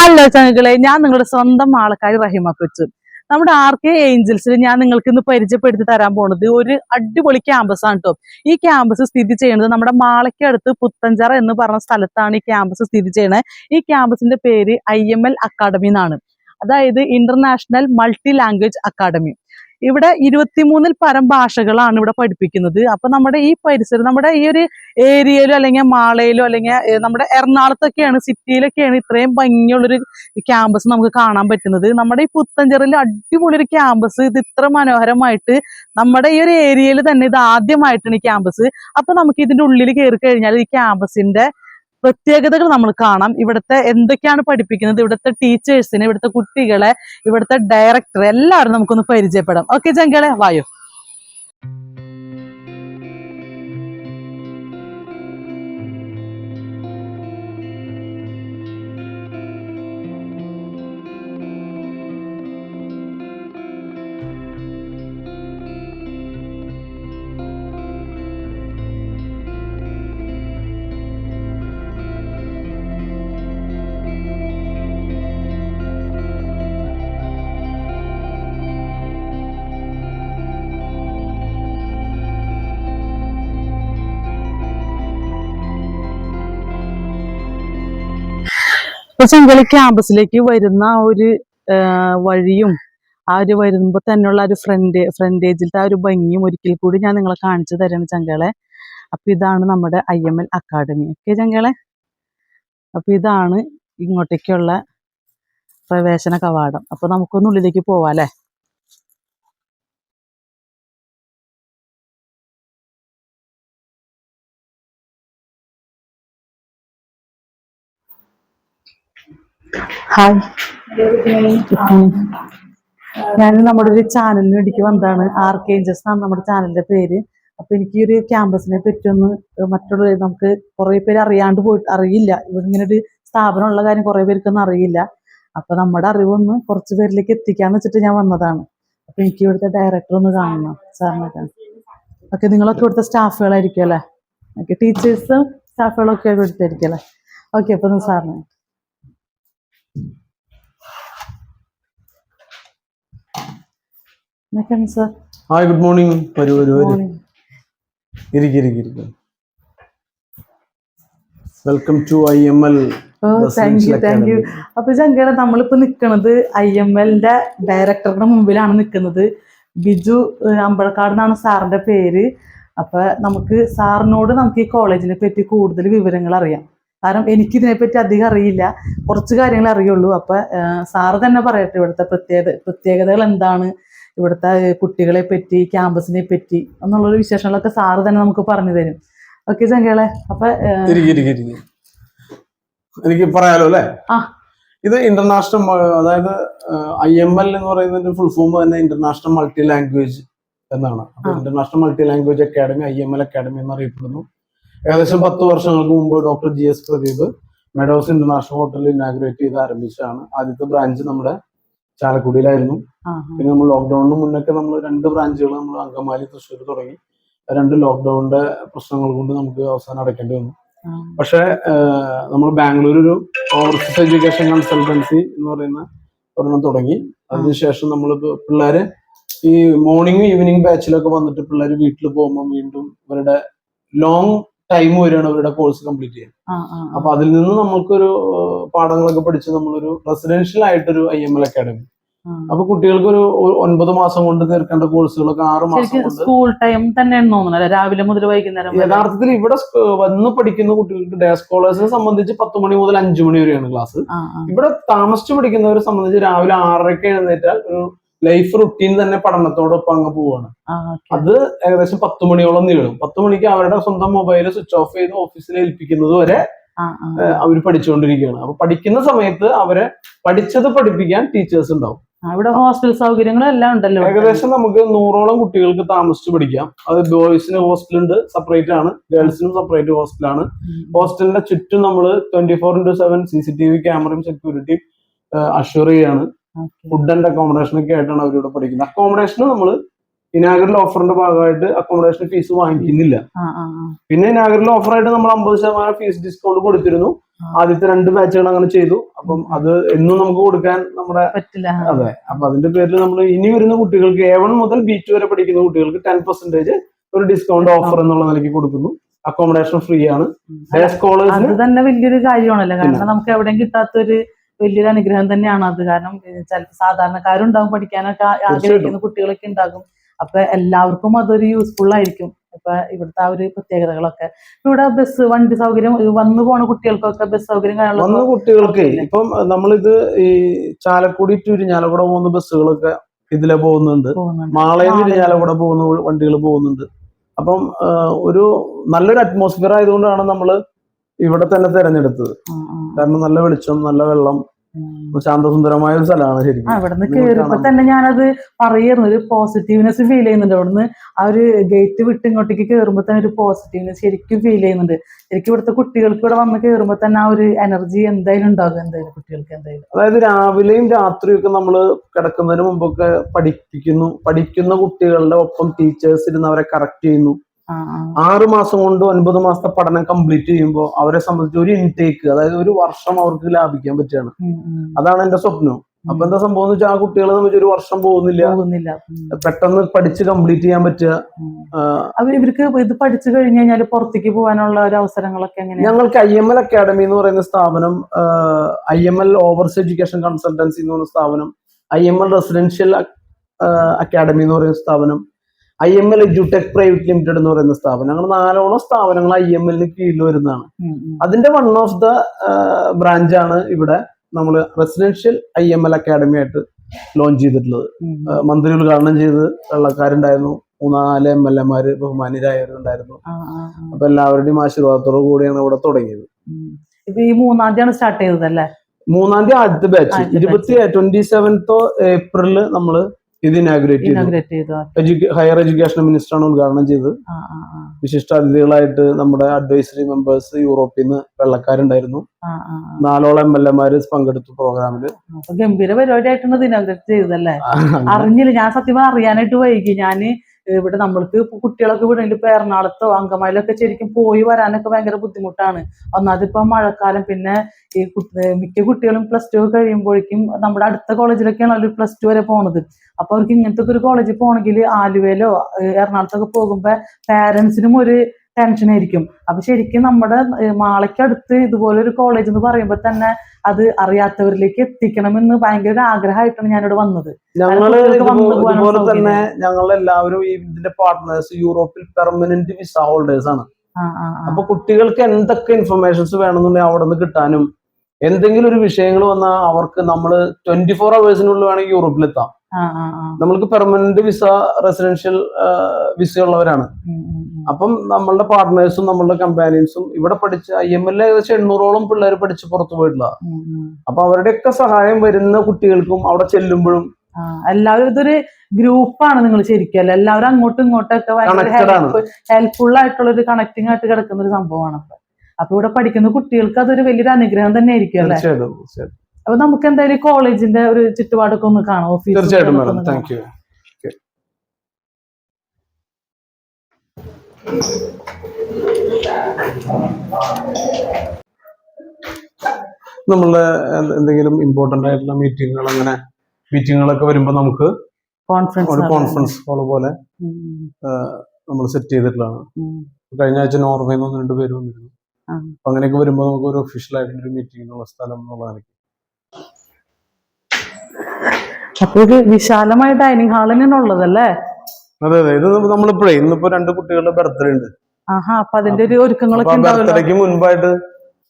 Hello ചങ്ങകളെ, ഞാൻ നിങ്ങളുടെ സ്വന്തം ആൾക്കാർ റഹിമ കൊച്ചു. നമ്മുടെ RK ഏഞ്ചൽസിൽ ഞാൻ നിങ്ങൾക്ക് ഇന്ന് പരിചയപ്പെടുത്തി തരാൻ പോണത് ഒരു അടിപൊളി ക്യാമ്പസ് ആണ് കേട്ടോ. ഈ ക്യാമ്പസ് സ്ഥിതി ചെയ്യുന്നത് നമ്മുടെ മാളയ്ക്കടുത്ത് പുത്തഞ്ചിറ എന്ന് പറഞ്ഞ സ്ഥലത്താണ് ഈ ക്യാമ്പസ് സ്ഥിതി ചെയ്യുന്നത്. ഈ ക്യാമ്പസിന്റെ പേര് IML അക്കാഡമി എന്നാണ്. അതായത് ഇന്റർനാഷണൽ മൾട്ടി ലാംഗ്വേജ് അക്കാഡമി. ഇവിടെ 23 പരം ഭാഷകളാണ് ഇവിടെ പഠിപ്പിക്കുന്നത്. അപ്പൊ നമ്മുടെ ഈ പരിസരം, നമ്മുടെ ഈ ഒരു ഏരിയയിലോ അല്ലെങ്കിൽ മാളയിലോ അല്ലെങ്കിൽ നമ്മുടെ എറണാകുളത്തൊക്കെയാണ്, സിറ്റിയിലൊക്കെയാണ് ഇത്രയും ഭംഗിയുള്ളൊരു ക്യാമ്പസ് നമുക്ക് കാണാൻ പറ്റുന്നത്. നമ്മുടെ ഈ പുത്തഞ്ചിറയിൽ അടിപൊളി ഒരു ക്യാമ്പസ്, ഇത് ഇത്ര മനോഹരമായിട്ട് നമ്മുടെ ഈ ഒരു ഏരിയയിൽ തന്നെ ഇത് ആദ്യമായിട്ടാണ് ഈ ക്യാമ്പസ്. അപ്പൊ നമുക്ക് ഇതിന്റെ ഉള്ളിൽ കയറി കഴിഞ്ഞാൽ ഈ ക്യാമ്പസിന്റെ പ്രത്യേകതകൾ നമ്മൾ കാണാം. ഇവിടുത്തെ എന്തൊക്കെയാണ് പഠിപ്പിക്കുന്നത്, ഇവിടുത്തെ ടീച്ചേഴ്സിനെ, ഇവിടുത്തെ കുട്ടികളെ, ഇവിടുത്തെ ഡയറക്ടർ എല്ലാവരും നമുക്കൊന്ന് പരിചയപ്പെടാം. ഓക്കെ ചങ്കളെ, വായോ. ചെങ്കളി ക്യാമ്പസിലേക്ക് വരുന്ന ഒരു വഴിയും ആ ഒരു വരുമ്പോ തന്നെയുള്ള ഒരു ഫ്രണ്ടേജിലത്തെ ആ ഒരു ഭംഗിയും ഒരിക്കൽ കൂടി ഞാൻ നിങ്ങളെ കാണിച്ചു തരാണ് ചങ്കളെ. അപ്പൊ ഇതാണ് നമ്മുടെ IML അക്കാഡമി. ഓക്കെ ചങ്കളെ, അപ്പൊ ഇതാണ് ഇങ്ങോട്ടേക്കുള്ള പ്രവേശന കവാടം. അപ്പൊ നമുക്കൊന്ന് ഉള്ളിലേക്ക് പോവാം അല്ലെ. ഹായ്, ഞാൻ നമ്മുടെ ഒരു ചാനലിന് വേണ്ടിക്ക് വന്നതാണ്. RK ഏഞ്ചൽസ് എന്നാണ് നമ്മുടെ ചാനലിന്റെ പേര്. അപ്പൊ എനിക്ക് ഈ ഒരു ക്യാമ്പസിനെ പറ്റിയൊന്ന് മറ്റുള്ള നമുക്ക് കുറെ പേര് അറിയാണ്ട് പോയിട്ട് അറിയില്ല, ഇവിടെ ഇങ്ങനെ ഒരു സ്ഥാപനമുള്ള കാര്യം കുറെ പേർക്കൊന്നും അറിയില്ല. അപ്പൊ നമ്മുടെ അറിവൊന്ന് കുറച്ച് പേരിലേക്ക് എത്തിക്കാന്ന് വെച്ചിട്ട് ഞാൻ വന്നതാണ്. അപ്പൊ എനിക്ക് ഇവിടുത്തെ ഡയറക്ടർ ഒന്ന് കാണണം, സാറിനൊക്കെ. ഓക്കെ, നിങ്ങളൊക്കെ ഇവിടുത്തെ സ്റ്റാഫുകളായിരിക്കും അല്ലേ? ഓക്കെ, ടീച്ചേഴ്സും സ്റ്റാഫുകളൊക്കെ ഇവിടുത്തെ ആയിരിക്കും അല്ലേ? ഓക്കെ, അപ്പൊ സാറിന് ഹായ്, ഗുഡ് മോർണിംഗ്. വരൂ വരൂ വരൂ, ഇരിക്കും. Welcome to IML. Thank you. അപ്പൊ ചങ്കട, നമ്മളിപ്പോ നിക്കണത് IMLന്റെ ഡയറക്ടറുടെ മുമ്പിലാണ് നിൽക്കുന്നത്. ബിജു അമ്പഴക്കാട് എന്നാണ് സാറിന്റെ പേര്. അപ്പൊ നമുക്ക് സാറിനോട് നമുക്ക് ഈ കോളേജിനെ പറ്റി കൂടുതൽ വിവരങ്ങൾ അറിയാം. കാരണം എനിക്കിതിനെപ്പറ്റി അധികം അറിയില്ല, കുറച്ച് കാര്യങ്ങൾ അറിയുള്ളൂ. അപ്പൊ സാറ് തന്നെ പറയട്ടെ, ഇവിടുത്തെ പ്രത്യേകതകൾ എന്താണ്, ഇവിടുത്തെ കുട്ടികളെ പറ്റി, ക്യാമ്പസിനെ പറ്റി എന്നുള്ളൊരു വിശേഷങ്ങളൊക്കെ സാറ് തന്നെ നമുക്ക് പറഞ്ഞു തരും. ഓക്കെ ചങ്കളെ, അപ്പൊ എനിക്ക് പറയാലോ അല്ലെ. ഇത് ഇന്റർനാഷണൽ, അതായത് IML എന്ന് പറയുന്നതിന്റെ ഫുൾ ഫോം തന്നെ ഇന്റർനാഷണൽ മൾട്ടി ലാംഗ്വേജ് എന്നാണ്. അപ്പൊ international multi language academy, IML academy എന്നറിയപ്പെടുന്നു. ഏകദേശം 10 വർഷങ്ങൾക്ക് മുമ്പ് doctor GS Pradeep meadows international ഹോട്ടലിൽ ഇനാഗുറേറ്റ് ചെയ്ത് ആരംഭിച്ചതാണ്. ആദ്യത്തെ ബ്രാഞ്ച് നമ്മുടെ ചാലക്കുടിയിലായിരുന്നു. പിന്നെ നമ്മൾ ലോക്ക്ഡൌണിന് മുന്നൊക്കെ നമ്മൾ 2 ബ്രാഞ്ചുകൾ നമ്മൾ അങ്കമാലി, തൃശ്ശൂർ തുടങ്ങി. 2 ലോക്ക്ഡൌണിന്റെ പ്രശ്നങ്ങൾ കൊണ്ട് നമുക്ക് അവസാനം അടയ്ക്കേണ്ടി വന്നു. പക്ഷെ നമ്മൾ ബാംഗ്ലൂർ ഒരു ഓവർസീസ് എഡ്യൂക്കേഷൻ കൺസൾട്ടൻസി എന്ന് പറയുന്ന ഒരെണ്ണം തുടങ്ങി. അതിനുശേഷം നമ്മൾ പിള്ളേര് ഈ മോർണിംഗ് ഈവനിങ് ബാച്ചിലൊക്കെ വന്നിട്ട് പിള്ളേർ വീട്ടിൽ പോകുമ്പോൾ വീണ്ടും ഇവരുടെ ലോങ് ടൈം വരെയാണ് അവരുടെ കോഴ്സ് കംപ്ലീറ്റ് ചെയ്യാൻ. അപ്പൊ അതിൽ നിന്ന് നമ്മൾക്കൊരു പാഠങ്ങളൊക്കെ പഠിച്ച് നമ്മളൊരു റെസിഡൻഷ്യൽ ആയിട്ടൊരു IML അക്കാഡമി. അപ്പൊ കുട്ടികൾക്ക് ഒരു 9 മാസം കൊണ്ട് തീർക്കേണ്ട കോഴ്സുകളൊക്കെ 6 മാസം കൊണ്ട് സ്കൂൾ ടൈം തന്നെയാണ് തോന്നുന്നത്, രാവിലെ മുതൽ വൈകുന്നേരം. യഥാർത്ഥത്തിൽ ഇവിടെ വന്ന് പഠിക്കുന്ന കുട്ടികൾക്ക് ഡേ സ്കോളേഴ്സിനെ സംബന്ധിച്ച് 10 മണി മുതൽ 5 മണി വരെയാണ് ക്ലാസ്. ഇവിടെ താമസിച്ച് പഠിക്കുന്നവരെ സംബന്ധിച്ച് രാവിലെ 6:30 എഴുന്നേറ്റാൽ ഒരു ലൈഫ് റുട്ടീൻ തന്നെ പഠനത്തോടൊപ്പം അങ്ങ് പോവാണ്. അത് ഏകദേശം 10 മണിയോളം നീളും. 10 മണിക്ക് അവരുടെ സ്വന്തം മൊബൈൽ സ്വിച്ച് ഓഫ് ചെയ്ത് ഓഫീസിൽ ഏൽപ്പിക്കുന്നത് വരെ അവർ പഠിച്ചുകൊണ്ടിരിക്കുകയാണ്. അപ്പൊ പഠിക്കുന്ന സമയത്ത് അവരെ പഠിച്ചത് പഠിപ്പിക്കാൻ ടീച്ചേഴ്സ് ഉണ്ടാവും. ഇവിടെ ഹോസ്റ്റൽ സൗകര്യങ്ങളെല്ലാം ഉണ്ടല്ലോ. ഏകദേശം നമുക്ക് 100ഓളം കുട്ടികൾക്ക് താമസിച്ച് പഠിക്കാം. അത് ബോയ്സിന് ഹോസ്റ്റലുണ്ട്, സെപ്പറേറ്റ് ആണ്. ഗേൾസിനും സെപ്പറേറ്റ് ഹോസ്റ്റലാണ്. ഹോസ്റ്റലിന്റെ ചുറ്റും നമ്മൾ 24/7 CCTV ക്യാമറയും സെക്യൂരിറ്റിയും അഷ്വർ ചെയ്യാണ്. ഫുഡ് ആൻഡ് അക്കോമഡേഷൻ ഒക്കെ ആയിട്ടാണ് അവരിവിടെ പഠിക്കുന്നത്. അക്കോമഡേഷന് നമ്മൾ ഇനാഗറൽ ഓഫറിന്റെ ഭാഗമായിട്ട് അക്കോമഡേഷൻ ഫീസ് വാങ്ങിക്കുന്നില്ല. പിന്നെ ഇനാഗറൽ ഓഫറായിട്ട് നമ്മൾ 50% ഫീസ് ഡിസ്കൗണ്ട് കൊടുത്തിരുന്നു. ആദ്യത്തെ 2 ബാച്ചുകൾ അങ്ങനെ ചെയ്തു. അപ്പം അത് എന്നും നമുക്ക് കൊടുക്കാൻ നമ്മുടെ പറ്റില്ല. അതെ. അപ്പൊ അതിന്റെ പേരിൽ നമ്മൾ ഇനി വരുന്ന കുട്ടികൾക്ക് A1 മുതൽ B2 വരെ പഠിക്കുന്ന കുട്ടികൾക്ക് 10% ഒരു ഡിസ്കൗണ്ട് ഓഫർ എന്നുള്ള നിലയ്ക്ക് കൊടുക്കുന്നു. അക്കോമഡേഷൻ ഫ്രീ ആണ്. അത് തന്നെ വലിയൊരു കാര്യമാണല്ലോ. കാരണം നമുക്ക് എവിടെയും കിട്ടാത്തൊരു വലിയൊരു അനുഗ്രഹം തന്നെയാണ് അത്. കാരണം ചിലപ്പോൾ സാധാരണക്കാരുണ്ടാവും, പഠിക്കാനൊക്കെ ആഗ്രഹിക്കുന്ന കുട്ടികളൊക്കെ ഉണ്ടാകും. അപ്പൊ എല്ലാവർക്കും അതൊരു യൂസ്ഫുൾ ആയിരിക്കും. ഇപ്പൊ ഇവിടുത്തെ ആ ഒരു പ്രത്യേകതകളൊക്കെ ഇവിടെ വണ്ടി സൗകര്യം വന്നു പോണ കുട്ടികൾക്കൊക്കെ ബസ് സൗകര്യം വന്ന കുട്ടികൾക്ക് ഇപ്പം നമ്മളിത് ഈ ചാലക്കുടി ടു ഇരിഞ്ഞാലക്കുട പോകുന്ന ബസ്സുകളൊക്കെ ഇതിലെ പോകുന്നുണ്ട്. മാളയിൽ ഇരിഞ്ഞാലക്കുട പോകുന്ന വണ്ടികൾ പോകുന്നുണ്ട്. അപ്പം ഒരു നല്ലൊരു അറ്റ്മോസ്ഫിയർ ആയതുകൊണ്ടാണ് നമ്മൾ ഇവിടെ തന്നെ തിരഞ്ഞെടുത്തത്. കാരണം നല്ല വെളിച്ചം, നല്ല വെള്ളം, ശാന്തസുന്ദരമായ ഒരു സ്ഥലമാണ് ശരിക്കും. അവിടുന്ന് കയറിയപ്പോ തന്നെ ഞാനത് പറയായിരുന്നു, ഒരു പോസിറ്റീവ്നെസ് ഫീൽ ചെയ്യുന്നുണ്ട്. അവിടുന്ന് ആ ഒരു ഗേറ്റ് വിട്ട് ഇങ്ങോട്ടേക്ക് കയറുമ്പോ തന്നെ ഒരു പോസിറ്റീവ്നെസ് ശരിക്കും ഫീൽ ചെയ്യുന്നുണ്ട്. ശരിക്കും ഇവിടുത്തെ കുട്ടികൾക്ക് ഇവിടെ വന്ന് കയറുമ്പോ തന്നെ ആ ഒരു എനർജി എന്തായാലും ഉണ്ടാകും, എന്തായാലും കുട്ടികൾക്ക് എന്തായാലും. അതായത് രാവിലെയും രാത്രിയും ഒക്കെ നമ്മൾ കിടക്കുന്നതിന് മുമ്പൊക്കെ പഠിക്കുന്ന കുട്ടികളുടെ ഒപ്പം ടീച്ചേഴ്സ് ഇരുന്ന് അവരെ കറക്റ്റ് ചെയ്യുന്നു. 6 മാസം കൊണ്ട് 9 മാസത്തെ പഠനം കംപ്ലീറ്റ് ചെയ്യുമ്പോൾ അവരെ സംബന്ധിച്ച് ഒരു ഇൻടേക്ക്, അതായത് ഒരു വർഷം അവർക്ക് ലാഭിക്കാൻ പറ്റുകയാണ്. അതാണ് എന്റെ സ്വപ്നം. അപ്പൊ എന്താ സംഭവം എന്ന് വെച്ചാൽ ആ കുട്ടികളെ സംബന്ധിച്ച് ഒരു വർഷം പോകുന്നില്ല, പെട്ടെന്ന് പഠിച്ച് കംപ്ലീറ്റ് ചെയ്യാൻ പറ്റുക. ഇവർക്ക് ഇത് പഠിച്ചു കഴിഞ്ഞു കഴിഞ്ഞാൽ പുറത്തേക്ക് പോകാനുള്ള ഒരു അവസരങ്ങളൊക്കെ എങ്ങനെയാണ്? ഞങ്ങൾക്ക് IML അക്കാഡമി എന്ന് പറയുന്ന സ്ഥാപനം, IML ഓവർസീസ് എഡ്യൂക്കേഷൻ കൺസൾട്ടൻസി എന്ന് പറയുന്ന സ്ഥാപനം, IML റെസിഡൻഷ്യൽ അക്കാഡമി എന്ന് പറയുന്ന സ്ഥാപനം, IML എഡ്യൂടെക് പ്രൈവറ്റ് ലിമിറ്റഡ് എന്ന് പറയുന്ന സ്ഥാപനം, ഞങ്ങൾ 4ഓളം സ്ഥാപനങ്ങൾ IMLന് കീഴിൽ വരുന്നതാണ്. അതിന്റെ വൺ ഓഫ് ദ ബ്രാഞ്ചാണ് ഇവിടെ നമ്മൾ റെസിഡൻഷ്യൽ IML അക്കാഡമി ആയിട്ട് ലോഞ്ച് ചെയ്തിട്ടുള്ളത്. മന്ത്രി ഉദ്ഘാടനം ചെയ്ത് വെള്ളക്കാരുണ്ടായിരുന്നു, 3-4 MLA ബഹുമാന്യരായവരുണ്ടായിരുന്നു. അപ്പൊ എല്ലാവരുടെയും ആശീർവാദത്തോടു കൂടിയാണ് ഇവിടെ തുടങ്ങിയത്. ഇപ്പൊ ഈ 3-ാം തീയതിയാണ് സ്റ്റാർട്ട് ചെയ്തതല്ലേ? 3-ാം തീയതി ആദ്യത്തെ ബാച്ച്, 27th ഏപ്രിൽ നമ്മള് ഇത് ഇനാഗുറേറ്റ് ചെയ്തു. ഹയർ എഡ്യൂക്കേഷൻ മിനിസ്റ്ററാണ് ഉദ്ഘാടനം ചെയ്തത്. വിശിഷ്ട അതിഥികളായിട്ട് നമ്മുടെ അഡ്വൈസറി മെമ്പേഴ്സ് യൂറോപ്പിൽ നിന്ന് വെള്ളക്കാരുണ്ടായിരുന്നു. 4ഓളം MLA പങ്കെടുത്തു പ്രോഗ്രാമില്. ഗംഭീര പരിപാടിയായിട്ടാണ് ഇത് ഇനാഗുറേറ്റ് ചെയ്തതല്ലേ? അറിഞ്ഞില്ല, ഞാൻ സത്യം അറിയാനായിട്ട് വൈകി. ഞാന് ഇവിടെ നമ്മൾക്ക് കുട്ടികളൊക്കെ വിടേണ്ടി ഇപ്പൊ എറണാകുളത്തോ അങ്കമാലിലൊക്കെ ശരിക്കും പോയി വരാനൊക്കെ ഭയങ്കര ബുദ്ധിമുട്ടാണ്. ഒന്നാമതിപ്പോ മഴക്കാലം, പിന്നെ ഈ മിക്ക കുട്ടികളും +2 കഴിയുമ്പോഴേക്കും നമ്മുടെ അടുത്ത കോളേജിലൊക്കെയാണ് അവർ +2 വരെ പോണത്. അപ്പൊ അവർക്ക് ഇങ്ങനത്തെ ഒരു കോളേജിൽ പോകണമെങ്കിൽ ആലുവയിലോ എറണാകുളത്തൊക്കെ പോകുമ്പോ പാരന്റ്സിനും ഒരു ടെൻഷൻ ആയിരിക്കും. അപ്പൊ ശരിക്കും നമ്മുടെ മാളയ്ക്കടുത്ത് ഇതുപോലെ ഒരു കോളേജ് എന്ന് പറയുമ്പോ തന്നെ അത് അറിയാത്തവരിലേക്ക് എത്തിക്കണമെന്ന് ഭയങ്കര ആഗ്രഹമായിട്ടാണ് ഞാനിവിടെ വന്നത്. ഇതുപോലെ തന്നെ ഞങ്ങൾ എല്ലാവരും ഇതിന്റെ പാർട്ട്നേഴ്സ് യൂറോപ്പിൽ പെർമനന്റ് വിസ ഹോൾഡേഴ്സ് ആണ്. അപ്പൊ കുട്ടികൾക്ക് എന്തൊക്കെ ഇൻഫർമേഷൻസ് വേണമെന്നുണ്ടെങ്കിൽ അവിടെ നിന്ന് കിട്ടാനും, എന്തെങ്കിലും ഒരു വിഷയങ്ങൾ വന്നാൽ അവർക്ക് നമ്മൾ 24 hours വേണമെങ്കിൽ യൂറോപ്പിലെത്താം. നമ്മൾക്ക് പെർമനന്റ് വിസ, റെസിഡൻഷ്യൽ വിസ ഉള്ളവരാണ്. അപ്പം നമ്മളുടെ പാർട്ട്നേഴ്സും നമ്മളുടെ കമ്പാനിയൻസും ഇവിടെ പഠിച്ച് IML ഏകദേശം 800ഓളം പിള്ളേർ പഠിച്ച് പുറത്തു പോയിട്ടുള്ള. അപ്പൊ അവരുടെയൊക്കെ സഹായം വരുന്ന കുട്ടികൾക്കും അവിടെ ചെല്ലുമ്പോഴും എല്ലാവരും ഇതൊരു ഗ്രൂപ്പാണ്. നിങ്ങൾ ശരിക്കും അല്ല, എല്ലാവരും അങ്ങോട്ടും ഇങ്ങോട്ടൊക്കെ ഹെൽപ്ഫുൾ ആയിട്ടുള്ള ഒരു കണക്ടിങ് ആയിട്ട് കിടക്കുന്ന ഒരു സംഭവമാണ്. അപ്പൊ ഇവിടെ പഠിക്കുന്ന കുട്ടികൾക്ക് അതൊരു വലിയൊരു അനുഗ്രഹം തന്നെ ആയിരിക്കും അല്ലേ? അപ്പൊ നമുക്ക് എന്തായാലും കോളേജിന്റെ ഒരു ചുറ്റുപാടൊക്കെ ഒന്ന് കാണാം, ഓഫീസ്. തീർച്ചയായിട്ടും മാഡം, താങ്ക് യു. നമ്മള് എന്തെങ്കിലും ഇമ്പോർട്ടന്റ് ആയിട്ടുള്ള മീറ്റിങ്ങുകളൊക്കെ വരുമ്പോ നമുക്ക് കോൺഫറൻസ് കോൾ പോലെ നമ്മൾ സെറ്റ് ചെയ്തിട്ടുള്ളതാണ്. കഴിഞ്ഞ ആഴ്ച നോർവേയിൽ നിന്ന് 2 പേര് വന്നിരുന്നു. അപ്പൊ അങ്ങനെയൊക്കെ വരുമ്പോ നമുക്ക് ഒരു ഒഫീഷ്യൽ ആയിട്ടുള്ള മീറ്റിംഗിനുള്ള സ്ഥലം എന്നുള്ളതാണ്. അപ്പൊ ഇത് വിശാലമായ ഡൈനിങ് ഹാളിനാണ് ഉള്ളതല്ലേ? അതെ അതെ. ഇത് നമ്മളിപ്പോഴേ ഇന്നിപ്പോ 2 കുട്ടികളുടെ ബർത്ത്ഡേ ഉണ്ട്. അപ്പൊ അതിന്റെ ഒരു ഒരുക്കങ്ങളൊക്കെ ബർത്ത്ഡേക്ക് മുൻപായിട്ട്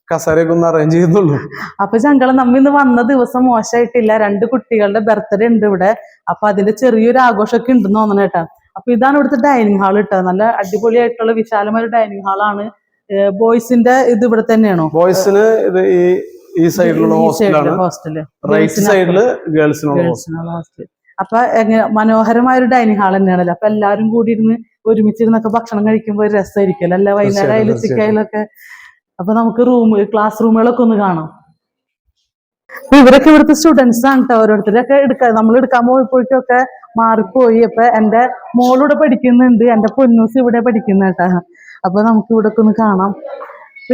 കസേരയൊക്കെ ഒന്ന് അറേഞ്ച് ചെയ്യുന്നുള്ളൂ. അപ്പൊ ഞങ്ങള് ഇന്ന് വന്ന ദിവസം മോശമായിട്ടില്ല. 2 കുട്ടികളുടെ ബർത്ത്ഡേ ഉണ്ട് ഇവിടെ. അപ്പൊ അതിന്റെ ചെറിയൊരു ആഘോഷമൊക്കെ ഉണ്ടെന്ന് തോന്നണ കേട്ടാ. അപ്പൊ ഇതാണ് ഇവിടുത്തെ ഡൈനിങ് ഹാൾ കേട്ടോ. നല്ല അടിപൊളിയായിട്ടുള്ള വിശാലമായ ഡൈനിങ് ഹാളാണ്. ബോയ്സിന്റെ ഇത് ഇവിടെ തന്നെയാണോ? ബോയ്സിന് ഇത് ഈ സൈഡിലുള്ള ഹോസ്റ്റല്, റൈറ്റ് സൈഡില് ഗേൾസിനുള്ള ഹോസ്റ്റൽ. അപ്പൊ മനോഹരമായ ഒരു ഡൈനിങ് ഹാൾ തന്നെയാണല്ലോ. അപ്പൊ എല്ലാവരും കൂടി ഇരുന്ന് ഒരുമിച്ചിരുന്നൊക്കെ ഭക്ഷണം കഴിക്കുമ്പോൾ ഒരു രസമായിരിക്കുമല്ലോ, അല്ല വൈകുന്നേരം ആയാലും ഉച്ചയ്ക്കായാലൊക്കെ. അപ്പൊ നമുക്ക് ക്ലാസ് റൂമുകളൊക്കെ ഒന്ന് കാണാം. ഇവരൊക്കെ ഇവിടുത്തെ സ്റ്റുഡൻസ് ആണ് കേട്ടോ. ഓരോരുത്തരൊക്കെ നമ്മൾ എടുക്കാൻ പോയപ്പോഴേക്കൊക്കെ മാറിപ്പോയി. അപ്പൊ എന്റെ മോളിവിടെ പഠിക്കുന്നുണ്ട്, എന്റെ പൊന്നൂസ് ഇവിടെ പഠിക്കുന്ന കേട്ടാ. അപ്പൊ നമുക്ക് ഇവിടെ ഒന്ന് കാണാം.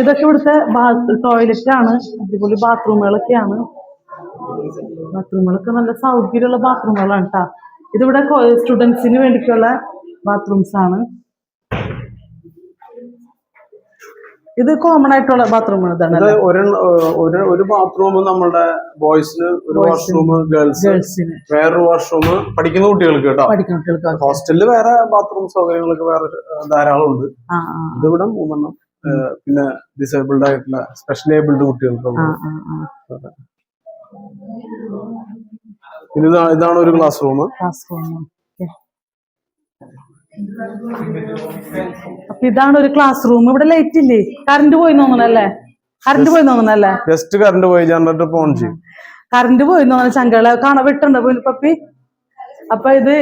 ഇതൊക്കെ ഇവിടുത്തെ ടോയ്ലറ്റ് ആണ്. അടിപൊളി ബാത്റൂമുകളൊക്കെയാണ്. ബാത്റൂമുകളൊക്കെ നല്ല സൗകര്യമുള്ള ബാത്റൂമുകളാണ് കേട്ടോ. ഇതിവിടെ സ്റ്റുഡൻസിന് വേണ്ടിയിട്ടുള്ള ബാത്റൂംസ് ആണ്. ഇത് കോമൺ ആയിട്ടുള്ള ബാത്റൂം ഇതാണ്. ഒരു ബാത്റൂം നമ്മുടെ ബോയ്സിന്, ഒരു വാഷ്റൂം ഗേൾസിന്, വേറൊരു വാഷ്റൂം പഠിക്കുന്ന കുട്ടികൾക്ക് കേട്ടോ. ഹോസ്റ്റലിൽ വേറെ ബാത്റൂം സൗകര്യങ്ങളൊക്കെ വേറെ ധാരാളം ഉണ്ട്. ഇതിവിടെ 3 പിന്നെ ഡിസേബിൾഡ് ആയിട്ടുള്ള സ്പെഷ്യൽ ഏബിൾഡ് കുട്ടികൾക്ക്. പിന്നെ ഇതാണ് ഒരു ക്ലാസ് റൂം. അപ്പൊ ഇതാണ് ഒരു ക്ലാസ് റൂം. ഇവിടെ ലൈറ്റ് ഇല്ലേ? കറണ്ട് പോയി തോന്നണല്ലേ? കറണ്ട് പോയി തോന്നണല്ലേ? ജസ്റ്റ് കറണ്ട് പോയി, ജനറേറ്റർ ഓൺ ചെയ്യും. കറണ്ട് പോയി തോന്നണ ചങ്കളെ കാണാൻ വിട്ടുണ്ടോ പപ്പി? അപ്പൊ ഇത്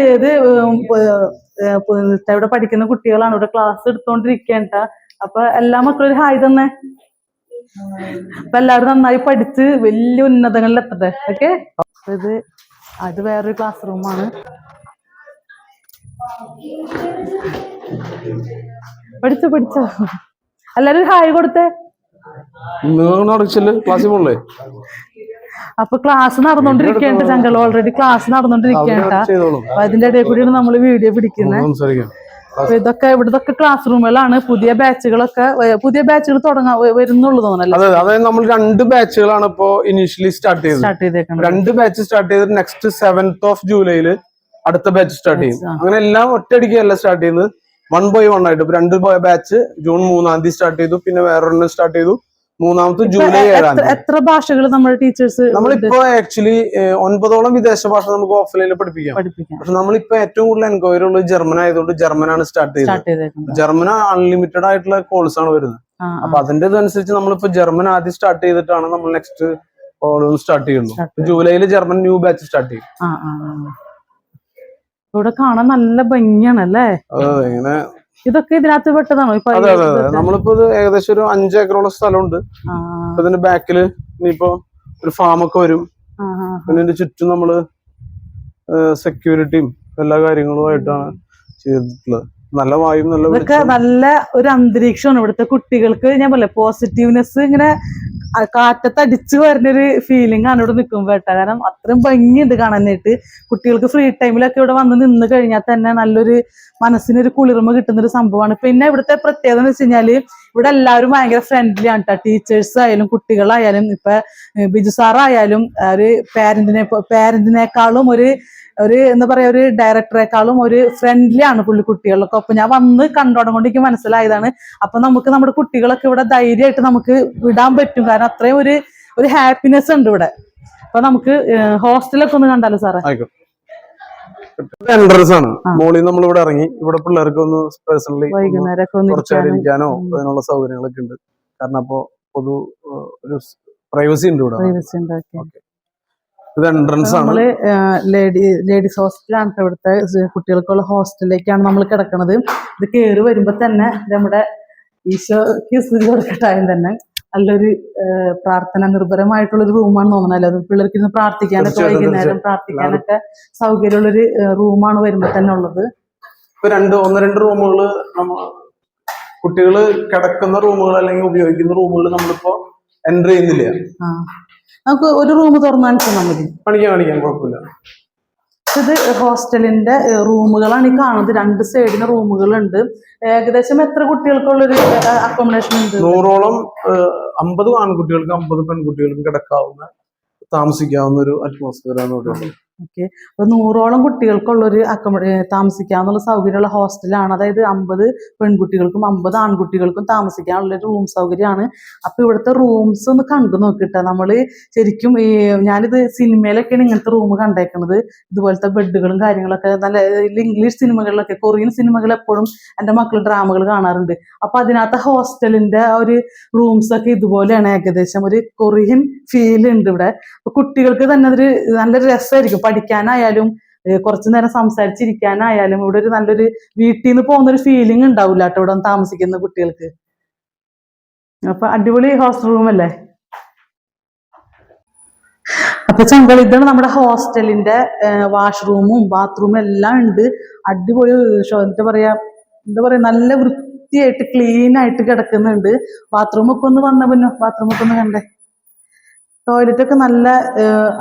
ഇവിടെ പഠിക്കുന്ന കുട്ടികളാണ്. ഇവിടെ ക്ലാസ് എടുത്തോണ്ടിരിക്കേണ്ട. അപ്പൊ എല്ലാ മക്കളും ഒരു ഹായ് തന്നെ. അപ്പൊ എല്ലാവരും നന്നായി പഠിച്ച് വലിയ ഉന്നതങ്ങളിൽ എത്തട്ടെ. ഓക്കെ. അത് വേറൊരു ക്ലാസ് റൂമാണ്. പഠിച്ചോ എല്ലാരും ഹായ് കൊടുത്തേ. ക്ലാസ്സിൽ പോകണ്ടേ? അപ്പൊ ക്ലാസ് നടന്നോണ്ടിരിക്കേണ്ട ചങ്കൾ, ഓൾറെഡി ക്ലാസ് നടന്നോണ്ടിരിക്കേണ്ട. അപ്പൊ അതിന്റെ ഇടയിൽ കൂടിയാണ് നമ്മൾ വീഡിയോ പിടിക്കുന്നത്. അപ്പൊ ഇവിടത്തൊക്കെ ക്ലാസ് റൂമുകളാണ്. പുതിയ ബാച്ചുകൾ തുടങ്ങാൻ വരുന്നുള്ളൂ തോന്നല്ലേ? അതായത് നമ്മൾ 2 ബാച്ചുകളാണ് ഇപ്പോ ഇനീഷ്യലി സ്റ്റാർട്ട് ചെയ്തേക്കുന്നത്. 2 ബാച്ച് സ്റ്റാർട്ട് ചെയ്ത് നെക്സ്റ്റ് 7th of July അടുത്ത ബാച്ച് സ്റ്റാർട്ട് ചെയ്യും. അങ്ങനെ എല്ലാം ഒറ്റയടിക്കല്ല സ്റ്റാർട്ട് ചെയ്യുന്നത്, 1 by 1 ആയിട്ട്. ഇപ്പൊ 2 ബാച്ച് ജൂൺ 3 സ്റ്റാർട്ട് ചെയ്തു. പിന്നെ വേറൊരെണ്ണം സ്റ്റാർട്ട് ചെയ്തു 3ാമത്തെ ജൂലൈ 7. എത്ര ഭാഷകൾ നമ്മുടെ ടീച്ചേഴ്സ്? നമ്മളിപ്പോ ആക്ച്വലി 9ഓളം വിദേശ ഭാഷ നമുക്ക് ഓഫ്ലൈനിൽ പഠിപ്പിക്കാം. പക്ഷെ നമ്മളിപ്പോ ഏറ്റവും കൂടുതൽ എൻക്വയറി ഉള്ളത് ജർമ്മൻ ആയതുകൊണ്ട് ജർമ്മനാണ് സ്റ്റാർട്ട് ചെയ്തത്. ജർമ്മൻ അൺലിമിറ്റഡ് ആയിട്ടുള്ള കോഴ്സ് ആണ് വരുന്നത്. അപ്പൊ അതിന്റെ അനുസരിച്ച് നമ്മളിപ്പോ ജർമ്മൻ ആദ്യം സ്റ്റാർട്ട് ചെയ്തിട്ടാണ് നമ്മൾ നെക്സ്റ്റ് സ്റ്റാർട്ട് ചെയ്യുള്ളൂ. ജൂലൈയിൽ ജർമ്മൻ ന്യൂ ബാച്ച് സ്റ്റാർട്ട് ചെയ്യും. ഇവിടെ കാണാൻ നല്ല ഭംഗിയാണല്ലേ? ഇതൊക്കെ ഇതിനകത്ത് പെട്ടതാണോ? നമ്മളിപ്പോ ഏകദേശം ഒരു 5 ഏക്കറോളം സ്ഥലമുണ്ട്. ഇതിന്റെ ബാക്കില് ഇനിയിപ്പോ ഒരു ഫാമൊക്കെ വരും. പിന്നെ ഇതിന്റെ ചുറ്റും നമ്മള് സെക്യൂരിറ്റിയും എല്ലാ കാര്യങ്ങളുമായിട്ടാണ് ചെയ്തിട്ടുള്ളത്. നല്ല വായു, നല്ല ഒരു അന്തരീക്ഷമാണ് ഇവിടുത്തെ കുട്ടികൾക്ക്. ഞാൻ പറയാം, പോസിറ്റീവ്നെസ് ഇങ്ങനെ കാറ്റത്തടിച്ചു വരുന്നൊരു ഫീലിംഗ് ആണ് ഇവിടെ നിൽക്കുമ്പോ കേട്ടോ. കാരണം അത്രയും ഭംഗിയുണ്ട് കാണാനായിട്ട്. കുട്ടികൾക്ക് ഫ്രീ ടൈമിലൊക്കെ ഇവിടെ വന്ന് നിന്ന് കഴിഞ്ഞാൽ തന്നെ നല്ലൊരു മനസ്സിനൊരു കുളിർമ കിട്ടുന്നൊരു സംഭവമാണ്. പിന്നെ ഇവിടുത്തെ പ്രത്യേകത എന്ന് വെച്ച് കഴിഞ്ഞാല് ഇവിടെ എല്ലാവരും ഭയങ്കര ഫ്രണ്ട്ലി ആണ് കേട്ടോ. ടീച്ചേഴ്സ് ആയാലും കുട്ടികളായാലും ഇപ്പൊ ബിജു സാറായാലും ഒരു പാരന്റിനേക്കാളും ഒരു എന്താ പറയാ, ഒരു ഡയറക്ടറെക്കാളും ഒരു ഫ്രണ്ട്ലി ആണ് പുള്ളി കുട്ടികളൊക്കെ. അപ്പൊ ഞാൻ വന്ന് കണ്ടോടം എനിക്ക് മനസ്സിലായതാണ്. അപ്പൊ നമുക്ക് നമ്മുടെ കുട്ടികളൊക്കെ ഇവിടെ ധൈര്യമായിട്ട് നമുക്ക് വിടാൻ പറ്റും. കാരണം അത്രയും ഒരു ഹാപ്പിനെസ് ഉണ്ട് ഇവിടെ. അപ്പൊ നമുക്ക് ഹോസ്റ്റലൊക്കെ ഒന്ന് കണ്ടാലോ സാറേ? എൻട്രൻസ് ആണ്. മോളിൽ നമ്മൾ ഇവിടെ ഇറങ്ങി ഇവിടെ പിള്ളേർക്ക് ഒന്ന് പേഴ്സണലി വൈകുന്നേരം കുറച്ചേരം ഇരിക്കാനോ അതിനുള്ള സൗകര്യങ്ങളൊക്കെ ഉണ്ട്. കാരണം അപ്പൊ ഒരു പ്രൈവസി ഉണ്ട് ഇവിടെ. നമ്മള് ലേഡീസ് ഹോസ്റ്റലാണ് ഇവിടുത്തെ കുട്ടികൾക്കുള്ള ഹോസ്റ്റലിലേക്കാണ് നമ്മൾ കിടക്കുന്നത്. ഇത് കയറി വരുമ്പോ തന്നെ നമ്മുടെ ഈശോക്ക് സ്തുതി കൊടുക്കട്ടായും തന്നെ നല്ലൊരു പ്രാർത്ഥന നിർഭരമായിട്ടുള്ളൊരു റൂമാണ് തോന്നണല്ലോ. അത് പിള്ളേർക്ക് ഇന്ന് പ്രാർത്ഥിക്കാനൊക്കെ, വൈകുന്നേരം പ്രാർത്ഥിക്കാനൊക്കെ സൗകര്യമുള്ളൊരു റൂമാണ് വരുമ്പോ തന്നെ ഉള്ളത്. ഇപ്പൊ 1-2 റൂമുകള് കുട്ടികള് കിടക്കുന്ന റൂമുകൾ അല്ലെങ്കിൽ ഉപയോഗിക്കുന്ന റൂമുകൾ നമ്മളിപ്പോ എൻട്രി ചെയ്യുന്നില്ല. നമുക്ക് ഒരു റൂം തുറന്നാൽ മതി, കാണിക്കാൻ കുഴപ്പമില്ല. ഇത് ഹോസ്റ്റലിന്റെ റൂമുകളാണ് ഈ കാണുന്നത്. 2 സൈഡിന് റൂമുകളുണ്ട്. ഏകദേശം എത്ര കുട്ടികൾക്കുള്ളൊരു അക്കോമഡേഷൻ ഉണ്ട്? 100ഓളം 50 ആൺകുട്ടികൾക്കും 50 പെൺകുട്ടികൾക്കും കിടക്കാവുന്ന, താമസിക്കാവുന്ന ഒരു അറ്റ്മോസ്ഫിയർ ആണ് ഇവിടെ. ഓക്കെ. അപ്പൊ 100ഓളം കുട്ടികൾക്കുള്ളൊരു താമസിക്കാനുള്ള സൗകര്യമുള്ള ഹോസ്റ്റലാണ്. അതായത് 50 പെൺകുട്ടികൾക്കും 50 ആൺകുട്ടികൾക്കും താമസിക്കാനുള്ള റൂം സൗകര്യമാണ്. അപ്പൊ ഇവിടുത്തെ റൂംസ് ഒന്ന് കണ്ടു നോക്കിട്ടാ. നമ്മള് ശരിക്കും ഞാനിത് സിനിമയിലൊക്കെയാണ് ഇങ്ങനത്തെ റൂം കണ്ടേക്കുന്നത്. ഇതുപോലത്തെ ബെഡുകളും കാര്യങ്ങളൊക്കെ നല്ല ഇംഗ്ലീഷ് സിനിമകളിലൊക്കെ, കൊറിയൻ സിനിമകൾ എപ്പോഴും എൻ്റെ മക്കൾ ഡ്രാമകൾ കാണാറുണ്ട്. അപ്പൊ അതിനകത്ത് ഹോസ്റ്റലിന്റെ ഒരു റൂംസ് ഒക്കെ ഇതുപോലെയാണ്. ഏകദേശം ഒരു കൊറിയൻ ഫീൽ ഉണ്ട് ഇവിടെ. അപ്പൊ കുട്ടികൾക്ക് തന്നെ അതൊരു നല്ലൊരു രസമായിരിക്കും. പഠിക്കാനായാലും കുറച്ചു നേരം സംസാരിച്ചിരിക്കാനായാലും ഇവിടെ ഒരു നല്ലൊരു വീട്ടിൽ നിന്ന് പോകുന്നൊരു ഫീലിംഗ് ഉണ്ടാവില്ല കേട്ടോ ഇവിടെ താമസിക്കുന്ന കുട്ടികൾക്ക്. അപ്പൊ അടിപൊളി ഹോസ്റ്റൽ റൂം അല്ലേ? അപ്പൊ ചങ്കൾ, ഇതാണ് നമ്മുടെ ഹോസ്റ്റലിന്റെ വാഷ്റൂമും ബാത്റൂമും എല്ലാം ഉണ്ട്. അടിപൊളി എന്താ പറയാ നല്ല വൃത്തിയായിട്ട് ക്ലീൻ ആയിട്ട് കിടക്കുന്നുണ്ട്. ബാത്റൂമൊക്കെ ഒന്ന് വന്ന പിന്നെ ബാത്റൂമൊക്കെ ഒന്ന് കണ്ടേ. ടോയ്ലറ്റ് ഒക്കെ നല്ല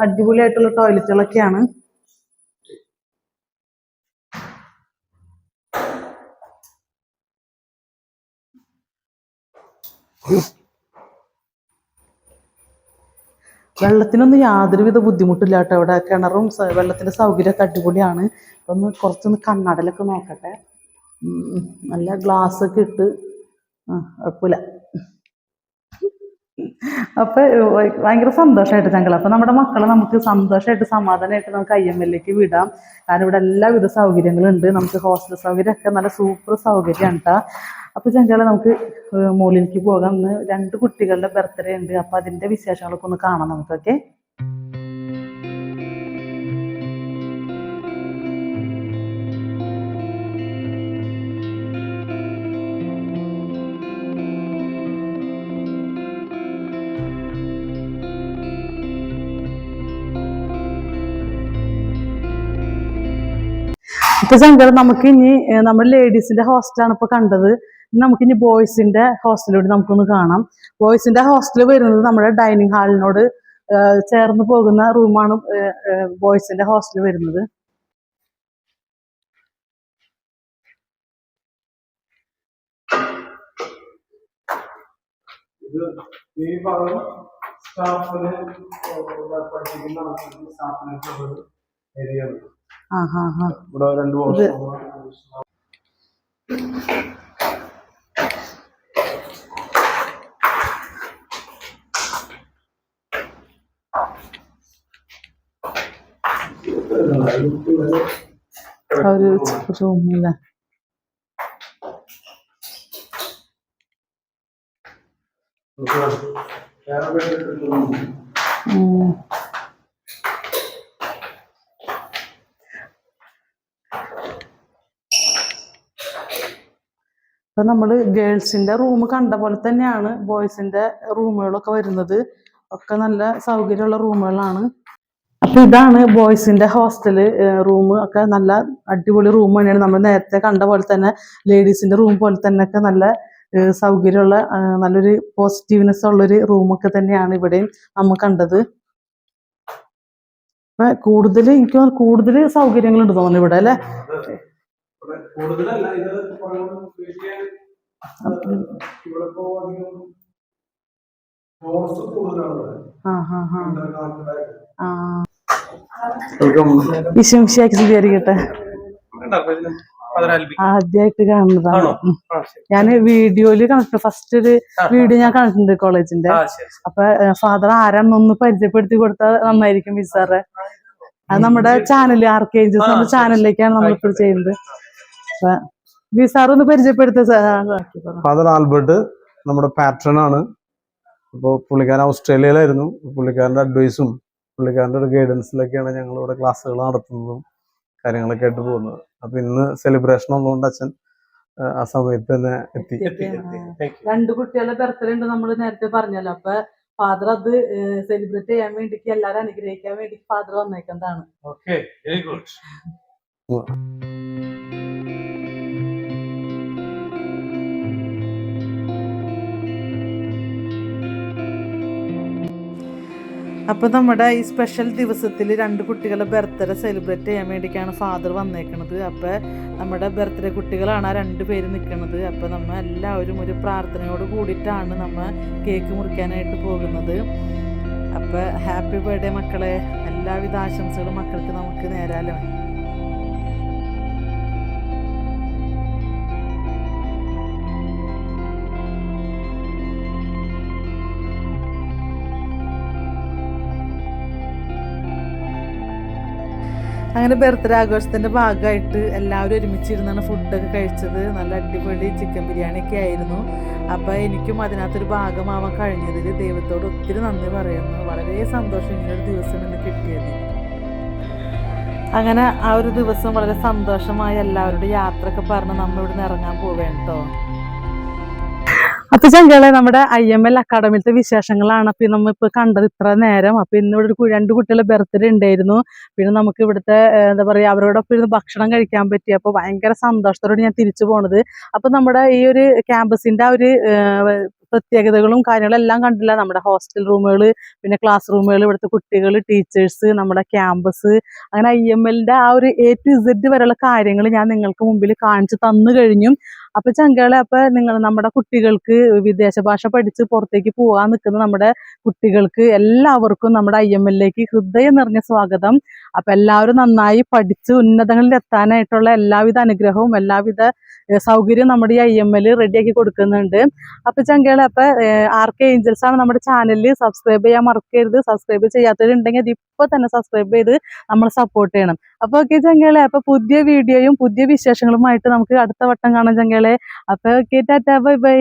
അടിപൊളിയായിട്ടുള്ള ടോയ്ലറ്റുകളൊക്കെയാണ്. വെള്ളത്തിനൊന്നും യാതൊരുവിധ ബുദ്ധിമുട്ടില്ല കേട്ടോ. ഇവിടെ കിണറും വെള്ളത്തിന്റെ സൗകര്യമൊക്കെ അടിപൊളിയാണ്. കുറച്ചൊന്ന് കണ്ണടലൊക്കെ നോക്കട്ടെ. നല്ല ഗ്ലാസ് ഒക്കെ ഇട്ട് കുഴപ്പമില്ല. അപ്പൊ ഭയങ്കര സന്തോഷമായിട്ട് ഞങ്ങൾ അപ്പൊ നമ്മുടെ മക്കളെ നമുക്ക് സന്തോഷമായിട്ട് സമാധാനമായിട്ട് നമുക്ക് IMLലേക്ക് വിടാം. കാരണം ഇവിടെ എല്ലാവിധ സൗകര്യങ്ങളും ഉണ്ട്. നമുക്ക് ഹോസ്റ്റൽ സൗകര്യം ഒക്കെ നല്ല സൂപ്പർ സൗകര്യമാണ് കേട്ടോ. അപ്പൊ ചങ്കളെ നമുക്ക് മുകളിലേക്ക് പോകാം. ഇന്ന് 2 കുട്ടികളുടെ ബർത്ത്ഡേ ഉണ്ട്. അപ്പൊ അതിന്റെ വിശേഷങ്ങളൊക്കെ ഒന്ന് കാണാം നമുക്കൊക്കെ. ഇപ്പൊ ചങ്കള നമുക്ക് ഇനി നമ്മുടെ ലേഡീസിന്റെ ഹോസ്റ്റലാണ് ഇപ്പൊ കണ്ടത്. നമുക്ക് ഇനി ബോയ്സിന്റെ ഹോസ്റ്റലോട് നമുക്കൊന്ന് കാണാം. ബോയ്സിന്റെ ഹോസ്റ്റൽ വരുന്നത് നമ്മുടെ ഡൈനിങ് ഹാളിനോട് ചേർന്ന് പോകുന്ന റൂമാണ് ബോയ്സിന്റെ ഹോസ്റ്റൽ വരുന്നത്. ഇവിടെ 2 വർഷം ഒരു റൂമില്ല. അപ്പൊ നമ്മള് ഗേൾസിന്റെ റൂം കണ്ട പോലെ തന്നെയാണ് ബോയ്സിന്റെ റൂമുകളൊക്കെ വരുന്നത്. ഒക്കെ നല്ല സൗകര്യമുള്ള റൂമുകളാണ്. അപ്പൊ ഇതാണ് ബോയ്സിന്റെ ഹോസ്റ്റല് റൂം. ഒക്കെ നല്ല അടിപൊളി റൂം തന്നെയാണ്. നമ്മൾ നേരത്തെ കണ്ട പോലെ തന്നെ ലേഡീസിന്റെ റൂം പോലെ തന്നെ ഒക്കെ നല്ല സൗകര്യമുള്ള നല്ലൊരു പോസിറ്റീവ്നെസ് ഉള്ളൊരു റൂമൊക്കെ തന്നെയാണ് ഇവിടെയും നമ്മൾ കണ്ടത്. അപ്പൊ എനിക്ക് കൂടുതൽ സൗകര്യങ്ങളുണ്ട് തോന്നുന്നു ഇവിടെ അല്ലെ. വിശംശിയാക്കിരിക്കട്ടെ. ആദ്യമായിട്ട് കാണുന്നതാണ് ഞാൻ വീഡിയോയില് കണ്ടിട്ടുണ്ട്. ഫസ്റ്റ് ഒരു വീഡിയോ ഞാൻ കണ്ടിട്ടുണ്ട് കോളേജിന്റെ. അപ്പൊ ഫാദർ ആരാണെന്നൊന്ന് പരിചയപ്പെടുത്തി കൊടുത്താൽ നന്നായിരിക്കും മിസ്സാറെ. അത് നമ്മുടെ ചാനൽ ആർക്കേഞ്ചസ് നമ്മുടെ ചാനലിലേക്കാണ് നമ്മളിപ്പോൾ ചെയ്യുന്നത്. അപ്പൊ മിസ്സാർ ഒന്ന് പരിചയപ്പെടുത്ത. ഫാദർ ആൽബർട്ട് നമ്മുടെ പാട്രൺ ആണ്. അപ്പോൾ പുള്ളിക്കാരൻ ഓസ്ട്രേലിയയിലായിരുന്നു. പുള്ളിക്കാരൻ്റെ അഡ്വൈസും പുള്ളിക്കാരൻ്റെ ഒരു ഗൈഡൻസിലൊക്കെയാണ് ഞങ്ങൾ ഇവിടെ ക്ലാസ്സുകൾ നടത്തുന്നതും കാര്യങ്ങളൊക്കെ ആയിട്ട് പോകുന്നത്. അപ്പൊ ഇന്ന് സെലിബ്രേഷൻ ഉള്ളതുകൊണ്ട് അച്ഛൻ ആ സമയത്ത് തന്നെ എത്തി. 2 കുട്ടികളുടെ ബർത്ത്ഡേ ഉണ്ട് നമ്മൾ നേരത്തെ പറഞ്ഞല്ലോ. അപ്പൊ ഫാദർ അത് സെലിബ്രേറ്റ് ചെയ്യാൻ വേണ്ടിക്ക് എല്ലാരും അനുഗ്രഹിക്കാൻ വേണ്ടി ഫാദർ വന്നേക്കുന്നതാണ്. Very good. അപ്പോൾ നമ്മുടെ ഈ സ്പെഷ്യൽ ദിവസത്തിൽ 2 കുട്ടികളുടെ ബർത്ത്ഡേ സെലിബ്രേറ്റ് ചെയ്യാൻ വേണ്ടിയിട്ടാണ് ഫാദർ വന്നേക്കുന്നത്. അപ്പോൾ നമ്മുടെ ബർത്ത്ഡേ കുട്ടികളാണ് ആ 2 പേര് നിൽക്കുന്നത്. അപ്പോൾ നമ്മൾ എല്ലാവരും ഒരു പ്രാർത്ഥനയോട് കൂടിയിട്ടാണ് നമ്മൾ കേക്ക് മുറിക്കാനായിട്ട് പോകുന്നത്. അപ്പോൾ ഹാപ്പി ബർത്ത്ഡേ മക്കളെ. എല്ലാവിധ ആശംസകളും മക്കൾക്ക് നമുക്ക് നേരാലോ. അങ്ങനെ ബർത്ത്ഡേ ആഘോഷത്തിൻ്റെ ഭാഗമായിട്ട് എല്ലാവരും ഒരുമിച്ചിരുന്നാണ് ഫുഡൊക്കെ കഴിച്ചത്. നല്ല അടിപൊളി ചിക്കൻ ബിരിയാണിയൊക്കെ ആയിരുന്നു. അപ്പോൾ എനിക്കും അതിനകത്തൊരു ഭാഗമാവാൻ കഴിഞ്ഞതിൽ ദൈവത്തോട് ഒത്തിരി നന്ദി പറയുന്നു. വളരെ സന്തോഷം ഇങ്ങനൊരു ദിവസം ഇന്ന് കിട്ടിയത്. അങ്ങനെ ആ ഒരു ദിവസം വളരെ സന്തോഷമായി എല്ലാവരോടും യാത്രയൊക്കെ പറഞ്ഞ് നമ്മൾ ഇവിടുന്ന് ഇറങ്ങാൻ പോവേണ്ടോ. അപ്പൊ ചങ്കളെ നമ്മുടെ IML അക്കാഡമിയിലത്തെ വിശേഷങ്ങളാണ് അപ്പൊ നമ്മളിപ്പോ കണ്ടത് ഇത്ര നേരം. അപ്പൊ ഇന്ന് ഇവിടെ ഒരു 2 കുട്ടികളുടെ ബർത്ത്ഡേ ഉണ്ടായിരുന്നു. പിന്നെ നമുക്ക് ഇവിടുത്തെ എന്താ പറയാ അവരോടൊപ്പം ഇരുന്ന് ഭക്ഷണം കഴിക്കാൻ പറ്റി. അപ്പൊ ഭയങ്കര സന്തോഷത്തോടെ ഞാൻ തിരിച്ചു പോണത്. അപ്പൊ നമ്മുടെ ഈ ഒരു ക്യാമ്പസിന്റെ ആ ഒരു പ്രത്യേകതകളും കാര്യങ്ങളും എല്ലാം കണ്ടില്ല. നമ്മുടെ ഹോസ്റ്റൽ റൂമുകൾ, പിന്നെ ക്ലാസ് റൂമുകൾ, ഇവിടുത്തെ കുട്ടികൾ, ടീച്ചേഴ്സ്, നമ്മുടെ ക്യാമ്പസ്, അങ്ങനെ IMLന്റെ ആ ഒരു A to Z വരെയുള്ള കാര്യങ്ങൾ ഞാൻ നിങ്ങൾക്ക് മുമ്പിൽ കാണിച്ചു തന്നു കഴിഞ്ഞു. അപ്പൊ ചങ്കളെ അപ്പൊ നമ്മുടെ കുട്ടികൾക്ക് വിദേശ ഭാഷ പഠിച്ച് പുറത്തേക്ക് പോകാൻ നിൽക്കുന്ന നമ്മുടെ കുട്ടികൾക്ക് എല്ലാവർക്കും നമ്മുടെ IMLലേക്ക് ഹൃദയം നിറഞ്ഞ സ്വാഗതം. അപ്പൊ എല്ലാവരും നന്നായി പഠിച്ച് ഉന്നതങ്ങളിൽ എത്താനായിട്ടുള്ള എല്ലാവിധ അനുഗ്രഹവും എല്ലാവിധ സൗകര്യവും നമ്മുടെ ഈ IML റെഡിയാക്കി കൊടുക്കുന്നുണ്ട്. അപ്പൊ ചങ്കളെ അപ്പൊ RK Angels ആണ് നമ്മുടെ ചാനലിൽ. സബ്സ്ക്രൈബ് ചെയ്യാൻ മറക്കരുത്. സബ്സ്ക്രൈബ് ചെയ്യാത്തവരുണ്ടെങ്കിൽ അത് ഇപ്പൊ തന്നെ സബ്സ്ക്രൈബ് ചെയ്ത് നമ്മൾ സപ്പോർട്ട് ചെയ്യണം. അപ്പൊ ഓക്കെ ചങ്കളെ, അപ്പൊ പുതിയ വീഡിയോയും പുതിയ വിശേഷങ്ങളുമായിട്ട് നമുക്ക് അടുത്ത വട്ടം കാണാം ചങ്കളെ. അപ്പൊ ഓക്കെ, ടാറ്റാ, ബൈ ബൈ.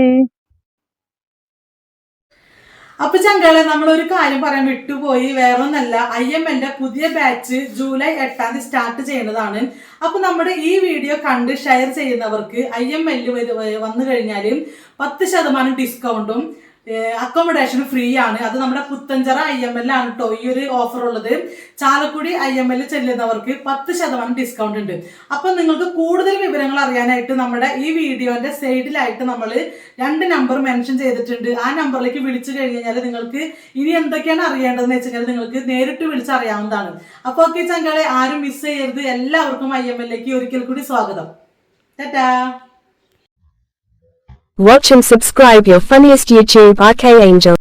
അപ്പൊ ചങ്കളെ നമ്മളൊരു കാര്യം പറയാൻ വിട്ടുപോയി, വേറൊന്നല്ല, IMLന്റെ പുതിയ ബാച്ച് ജൂലൈ 8 സ്റ്റാർട്ട് ചെയ്യുന്നതാണ്. അപ്പൊ നമ്മുടെ ഈ വീഡിയോ കണ്ട് ഷെയർ ചെയ്യുന്നവർക്ക് IML വന്നു കഴിഞ്ഞാൽ 10% ഡിസ്കൗണ്ടും അക്കോമഡേഷൻ ഫ്രീ ആണ്. അത് നമ്മുടെ പുത്തഞ്ചിറ IML ആണ് കേട്ടോ ഈ ഒരു ഓഫർ ഉള്ളത്. ചാലക്കുടി IML ചെല്ലുന്നവർക്ക് 10% ഡിസ്കൗണ്ട് ഉണ്ട്. അപ്പൊ നിങ്ങൾക്ക് കൂടുതൽ വിവരങ്ങൾ അറിയാനായിട്ട് നമ്മുടെ ഈ വീഡിയോന്റെ സൈഡിലായിട്ട് നമ്മൾ 2 നമ്പർ മെൻഷൻ ചെയ്തിട്ടുണ്ട്. ആ നമ്പറിലേക്ക് വിളിച്ചു കഴിഞ്ഞാൽ നിങ്ങൾക്ക് ഇനി എന്തൊക്കെയാണ് അറിയേണ്ടതെന്ന് വെച്ചാൽ നിങ്ങൾക്ക് നേരിട്ട് വിളിച്ചറിയാവുന്നതാണ്. അപ്പൊ ഓക്കെ ചങ്കളെ, ആരും മിസ് ചെയ്യരുത്. എല്ലാവർക്കും IMLലേക്ക് ഒരിക്കൽ കൂടി സ്വാഗതം. Tata. Watch and subscribe your funniest YouTube RK Angel.